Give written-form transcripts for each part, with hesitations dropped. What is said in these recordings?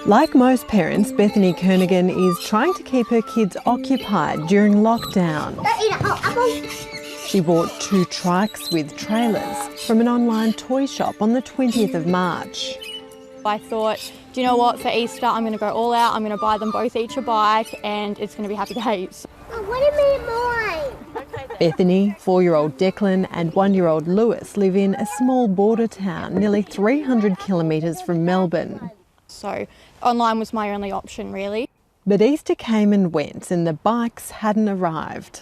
Like most parents, Bethany Kernaghan is trying to keep her kids occupied during lockdown. She bought 2 trikes with trailers from an online toy shop on the 20th of March. I thought, do you know what, for Easter I'm going to go all out, I'm going to buy them both each a bike and it's going to be happy days. What do you mean mine? Bethany, 4-year-old Declan and 1-year-old Lewis live in a small border town nearly 300 kilometres from Melbourne. So online was my only option really. But Easter came and went and the bikes hadn't arrived.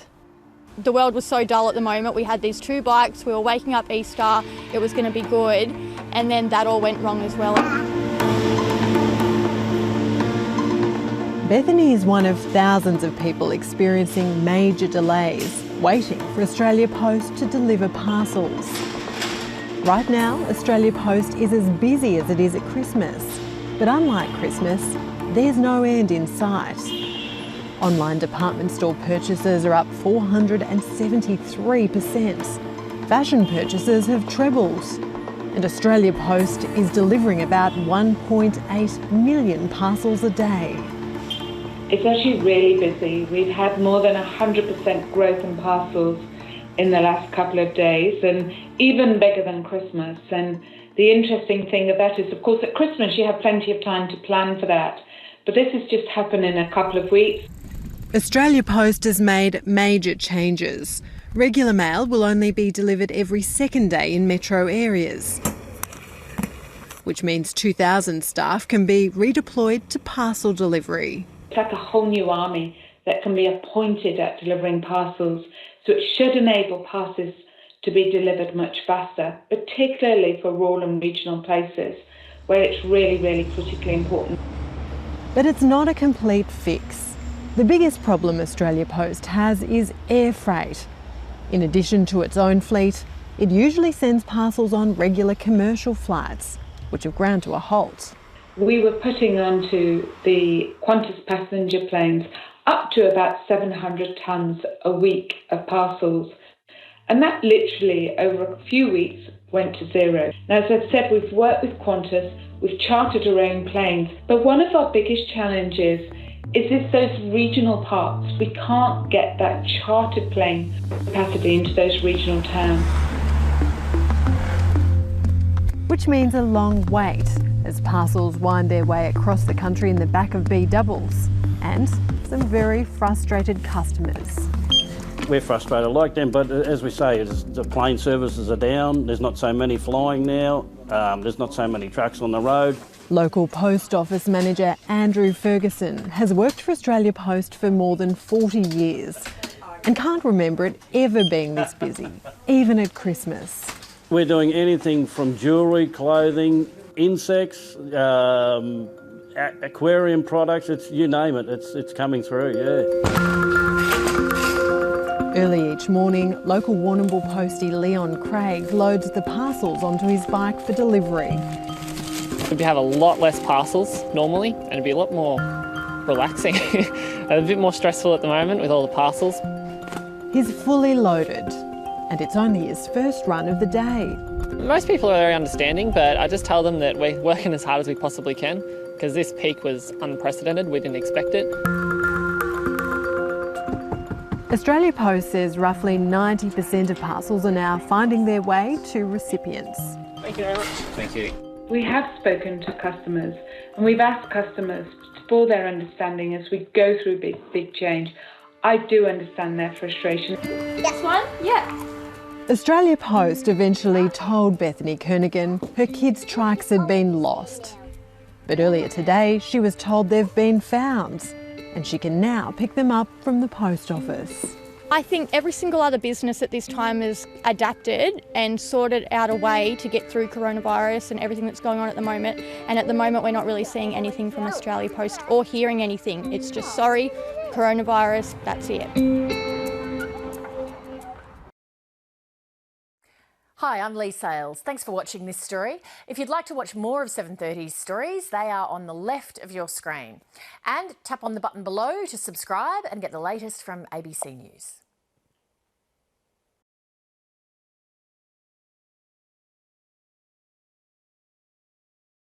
The world was so dull at the moment. We had these 2 bikes, we were waking up Easter, it was going to be good, and then that all went wrong as well. Bethany is one of thousands of people experiencing major delays, waiting for Australia Post to deliver parcels. Right now, Australia Post is as busy as it is at Christmas. But unlike Christmas, there's no end in sight. Online department store purchases are up 473%. Fashion purchases have trebled. And Australia Post is delivering about 1.8 million parcels a day. It's actually really busy. We've had more than 100% growth in parcels in the last couple of days, and even bigger than Christmas. And the interesting thing of that is, of course, at Christmas you have plenty of time to plan for that. But this has just happened in a couple of weeks. Australia Post has made major changes. Regular mail will only be delivered every second day in metro areas, which means 2,000 staff can be redeployed to parcel delivery. It's like a whole new army that can be appointed at delivering parcels, so it should enable parcels to be delivered much faster, particularly for rural and regional places where it's really, really critically important. But it's not a complete fix. The biggest problem Australia Post has is air freight. In addition to its own fleet, it usually sends parcels on regular commercial flights, which have ground to a halt. We were putting onto the Qantas passenger planes up to about 700 tonnes a week of parcels. And that literally, over a few weeks, went to zero. Now, as I've said, we've worked with Qantas, we've chartered our own planes, but one of our biggest challenges is those regional parts. We can't get that chartered plane capacity into those regional towns. Which means a long wait as parcels wind their way across the country in the back of B-doubles, and some very frustrated customers. We're frustrated like them, but as we say, the plane services are down, there's not so many flying now, there's not so many trucks on the road. Local post office manager Andrew Ferguson has worked for Australia Post for more than 40 years and can't remember it ever being this busy, even at Christmas. We're doing anything from jewellery, clothing, insects, aquarium products, you name it, it's coming through, yeah. Early each morning, local Warrnambool postie Leon Craig loads the parcels onto his bike for delivery. We'd have a lot less parcels normally, and it'd be a lot more relaxing. A bit more stressful at the moment with all the parcels. He's fully loaded, and it's only his first run of the day. Most people are very understanding, but I just tell them that we're working as hard as we possibly can, because this peak was unprecedented, we didn't expect it. Australia Post says roughly 90% of parcels are now finding their way to recipients. Thank you very much. Thank you. We have spoken to customers and we've asked customers for their understanding as we go through big change. I do understand their frustration. This one? Yeah. Australia Post eventually told Bethany Kernaghan her kids' trikes had been lost. But earlier today she was told they've been found and she can now pick them up from the post office. I think every single other business at this time has adapted and sorted out a way to get through coronavirus and everything that's going on at the moment. And at the moment, we're not really seeing anything from Australia Post or hearing anything. It's just, sorry, coronavirus, that's it. Hi, I'm Lee Sales. Thanks for watching this story. If you'd like to watch more of 7:30's stories, they are on the left of your screen. And tap on the button below to subscribe and get the latest from ABC News.